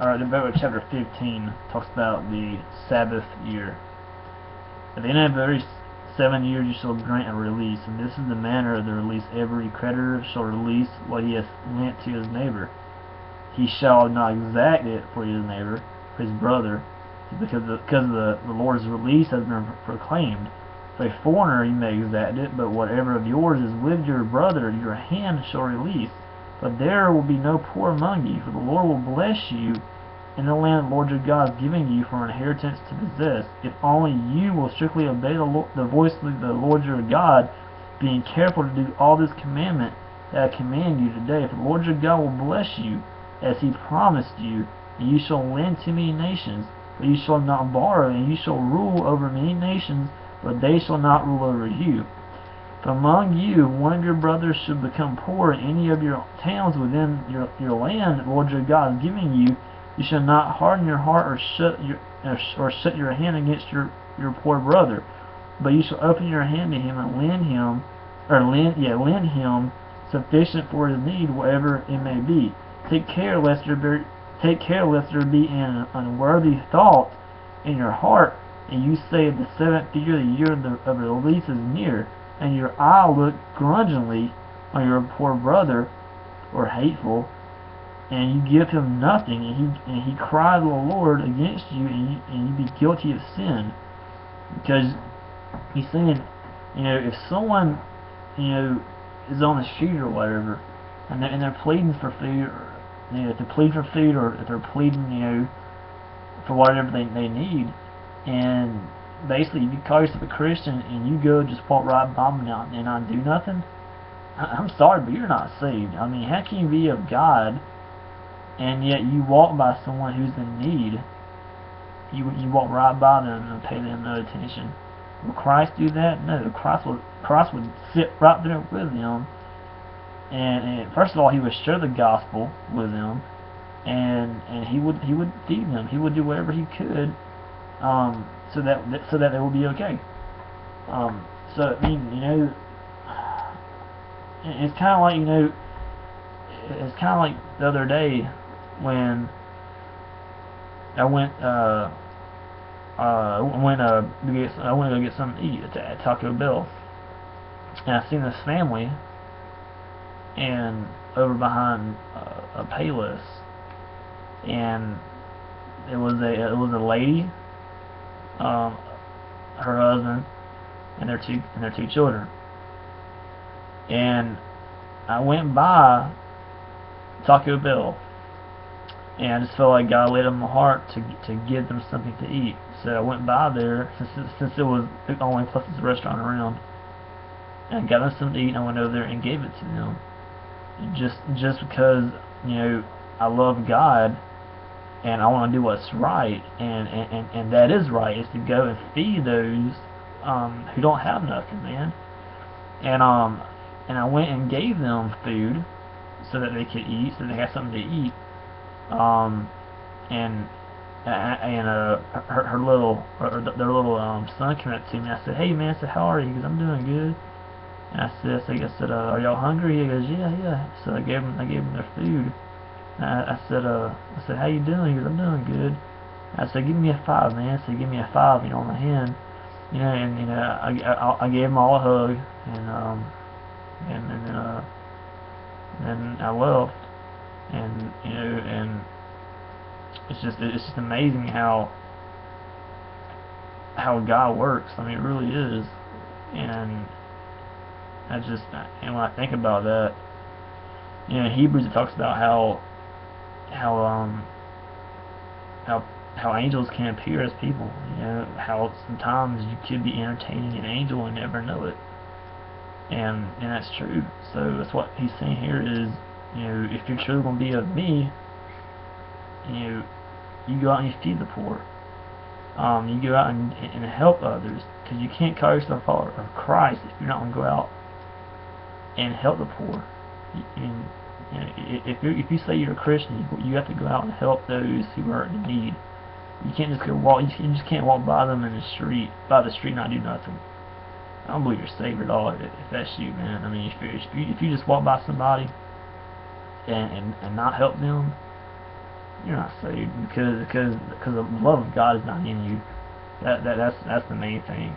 Alright, the book of chapter 15 talks about the Sabbath year. At the end of every 7 years you shall grant a release, and this is the manner of the release. Every creditor shall release what he hath lent to his neighbor. He shall not exact it for his neighbor, for his brother, because the Lord's release has been proclaimed. For a foreigner you may exact it, but whatever of yours is with your brother, your hand shall release. But there will be no poor among you, for the Lord will bless you in the land the Lord your God is giving you for an inheritance to possess, if only you will strictly obey the voice of the Lord your God, being careful to do all this commandment that I command you today. For the Lord your God will bless you, as he promised you, and you shall lend to many nations, but you shall not borrow, and you shall rule over many nations, but they shall not rule over you. If among you one of your brothers should become poor in any of your towns within your land the Lord your God is giving you, you shall not harden your heart or shut your hand against your poor brother, but you shall open your hand to him and lend him sufficient for his need, whatever it may be. Take care lest there be an unworthy thought in your heart, and you say, the 7th year, the year of the release is near, and your eye look grudgingly on your poor brother, or hateful, and you give him nothing, and he cry to the Lord against you, and you be guilty of sin. Because he's saying, if someone, is on the street or whatever, and they're pleading for food, or if they're pleading for food, or if they're pleading, for whatever they need, and basically if you call yourself a Christian and you go just walk right by them and not do nothing, I'm sorry, but you're not saved. I mean, how can you be of God and yet you walk by someone who's in need? You walk right by them and pay them no attention. Will Christ do that? No. Christ would sit right there with them, and first of all, he would share the gospel with them, and he would feed them. He would do whatever he could, so that they will be okay. So I mean, it's kind of like it's kind of like the other day when I went to go get something to eat at Taco Bell, and I seen this family and over behind a Payless, and it was a lady, her husband, and their two children, and I went by Taco Bell, and I just felt like God laid on my heart to give them something to eat. So I went by there since it was the only closest restaurant around, and got them something to eat. And I went over there and gave it to them, just because I love God and I want to do what's right, and that is right, is to go and feed those who don't have nothing, man. And I went and gave them food so that they could eat, so they had something to eat. And their little son came up to me. I said, "Hey man," I said, "how are you?" He goes, "I'm doing good." And I said, "Are y'all hungry?" He goes, "Yeah." So I gave them their food. And I said, "How you doing?" He goes, "I'm doing good." I said, "Give me a 5, man." So he gave me a 5, on the hand, and I gave them all a hug, and then I left, and it's just amazing how God works. I mean, it really is. And when I think about that, in Hebrews it talks about how angels can appear as people. How sometimes you could be entertaining an angel and never know it. And that's true. So that's what he's saying here is, if you're truly going to be of me, you go out and you feed the poor. You go out and help others, because you can't call yourself a follower of Christ if you're not going to go out and help the poor. If you say you're a Christian, you have to go out and help those who are in need. You can't just go walk. You just can't walk by them in the street, and not do nothing. I don't believe you're saved at all if that's you, man. I mean, if you just walk by somebody and not help them, you're not saved because the love of God is not in you. That's the main thing.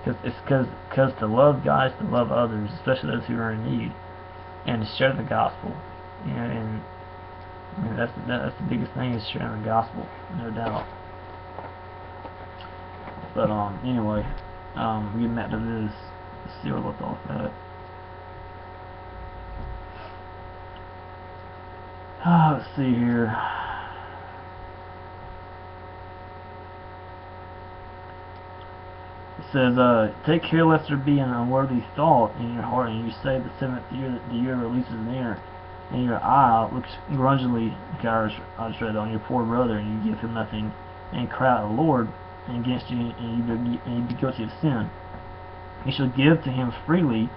Because to love God is to love others, especially those who are in need, and to share the gospel. You know, and I mean, that's the biggest thing, is sharing the gospel, no doubt. But anyway, getting back to this, let's see where I left off at. Let's see here. It says, take care lest there be an unworthy thought in your heart, and you say the seventh year that the year releases near, and your eye looks grudgingly, like I just read, on your poor brother, and you give him nothing, and cry out the Lord against you, and you be guilty of sin. You shall give to him freely,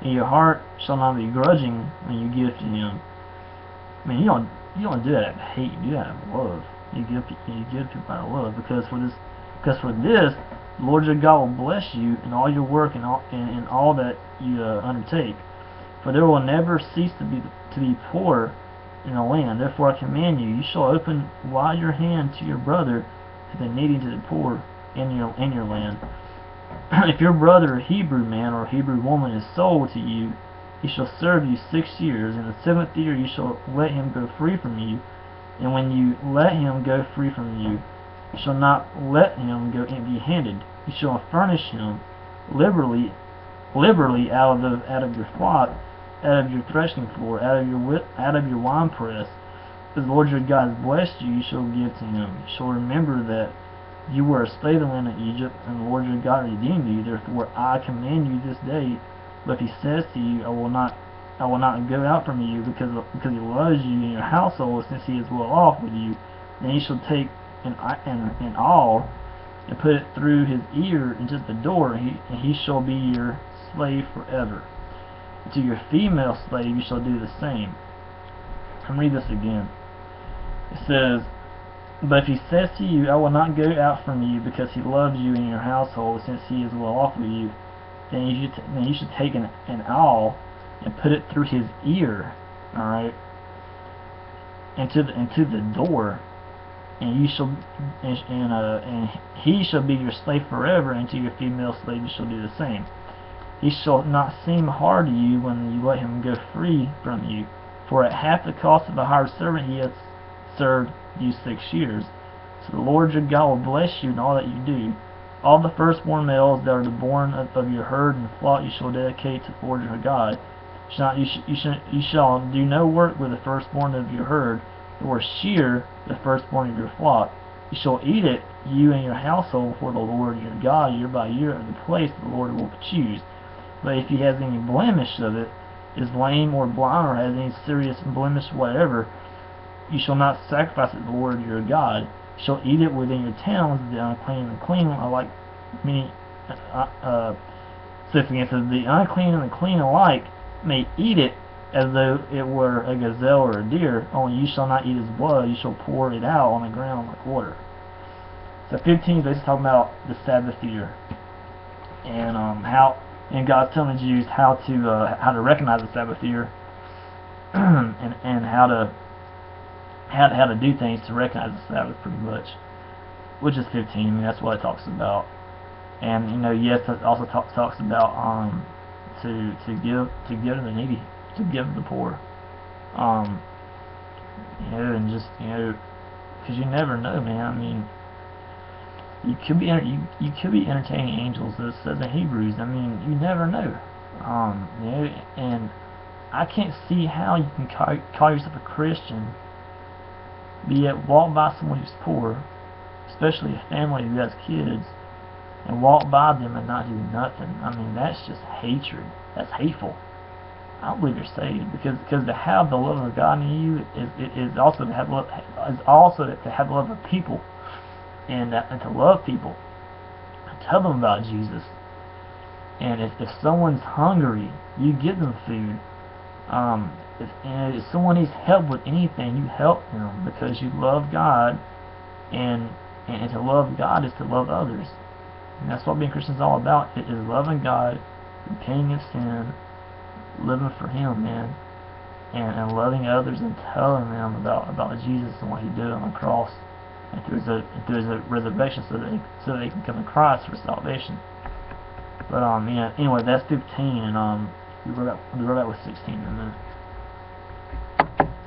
and your heart shall not be grudging when you give to him. I mean, you don't do that out of hate. You do that out of love. You give people out of love, because for this, the Lord your God will bless you in all your work and all that you undertake. For there will never cease to be poor in the land. Therefore I command you, you shall open wide your hand to your brother, to the needy, to the poor in your land. If your brother, a Hebrew man or a Hebrew woman, is sold to you, he shall serve you 6 years. In the 7th year you shall let him go free from you. And when you let him go free from you, you shall not let him go empty-handed. You shall furnish him liberally out of your flock, out of your threshing floor, out of your winepress. As the Lord your God has blessed you, you shall give to him. You shall remember that you were a slave in the land of Egypt, and the Lord your God redeemed you. Therefore I command you this day. But if he says to you, I will not go out from you, because he loves you and your household, since he is well off with you, then you shall take an awl and put it through his ear into the door, and he shall be your slave forever. And to your female slave you shall do the same. I'll read this again. It says, but if he says to you, I will not go out from you, because he loves you and your household, since he is well off with you, then you should take an awl and put it through his ear, all right, into the door, and he shall be your slave forever, and to your female slave you shall do the same. He shall not seem hard to you when you let him go free from you, for at half the cost of a hired servant he has served you 6 years. So the Lord your God will bless you in all that you do. All the firstborn males that are born of your herd and flock you shall dedicate to the Lord your God. You shall do no work with the firstborn of your herd, or shear the firstborn of your flock. You shall eat it, you and your household, for the Lord your God, year by year, at the place the Lord will choose. But if he has any blemish of it, is lame or blind, or has any serious blemish whatever, you shall not sacrifice it to the Lord your God. You shall eat it within your towns, the unclean and the clean, alike many significance of the unclean and the clean alike may eat it as though it were a gazelle or a deer, only you shall not eat his blood, you shall pour it out on the ground like water. So 15 is basically talking about the Sabbath year, and God's telling the Jews how to recognize the Sabbath year, and how to do things to recognize the Sabbath, pretty much, which is 15. I mean, that's what it talks about. And yes, it also talks about to give to the needy, to give to the poor, and just because you never know, man. I mean, you could be entertaining angels, as it says in Hebrews. I mean, you never know, and I can't see how you can call yourself a Christian, but yet walk by someone who's poor, especially a family who has kids, and walk by them and not do nothing. I mean, that's just hatred. That's hateful. I don't believe you're saved, because to have the love of God in you is also to have love, of people, and to love people, tell them about Jesus. And if someone's hungry, you give them food. If someone needs help with anything, you help them, because you love God, and to love God is to love others. And that's what being Christian is all about. It is loving God, repenting of sin, living for Him, man. and loving others and telling them about Jesus and what He did on the cross and through His resurrection, so that they can come to Christ for salvation. But yeah, anyway, that's 15, and we'll be right back with 16 in a minute.